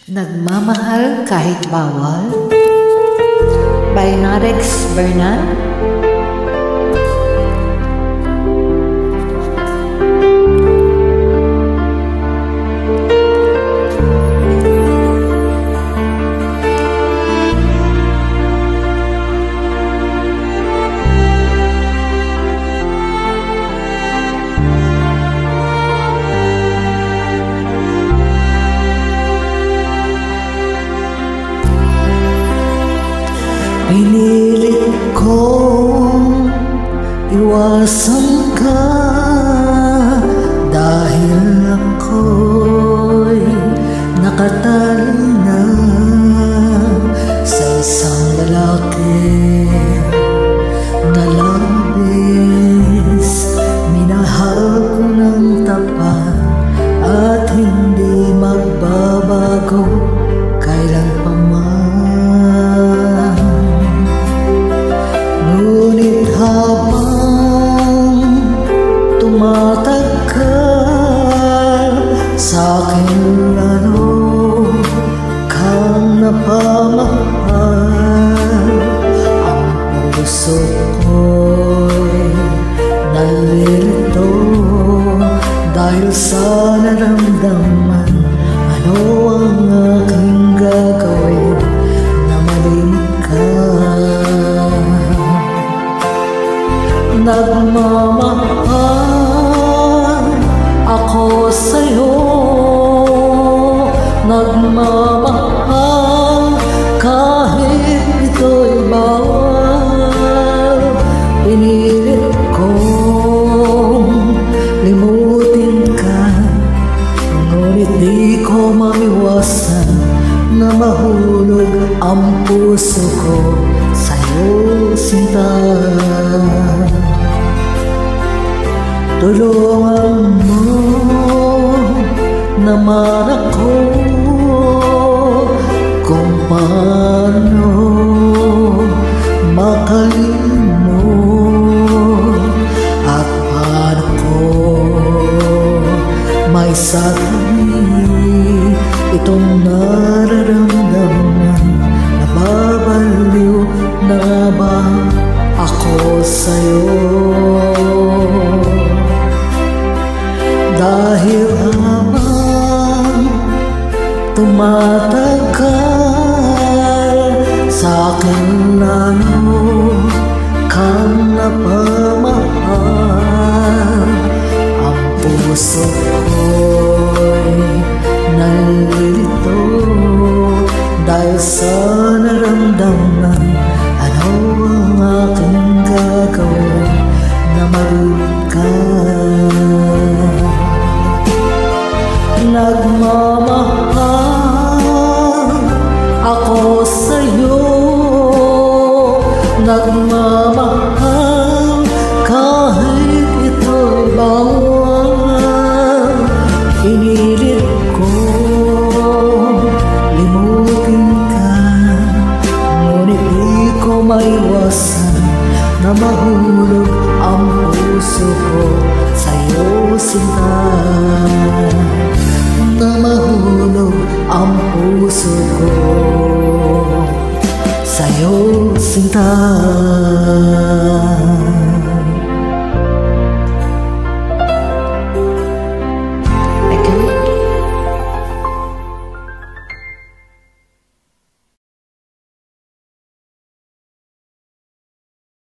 Nagmamahal kahit bawal by Narex Bernal. Pinilit kong iwasan ka dahil ako'y nakatali na sa isang lalaki na labis. Minahal ko ng tapat at hindi magbabago kailan pa man. Ngunit habang tumatagal, sa'kin lalo kang napamahal. Ang puso ko'y nalilito dahil sa naramdaman. Ano ang aking gagawin na malimit ka? Nagmamahal ako sa'yo, nagmamahal kahit ito'y bawal. Pinilit kong limutin ka, ngunit di ko maiwasan na mahulog ang puso ko sa'yo, sinta. Tulungan mo naman ako kung paano makalimot at paano ko may sabi itong nararamdaman. Nababaliw na ba ako sa'yo? Dahil habang tumatagal, sa'kin lalo kang napamahal. Ang puso ko'y nalilito dahil sa naramdaman. Ano ang aking gagawin na malimit ka? Nagmamahal ako sa'yo, nagmamahal kahit ito'y bawal. Pinilit kong limutin ka, ngunit di ko maiwasan na mahulog ang puso ko sa'yo, sinta. Na mahulog ang puso ko sa'yo, sinta.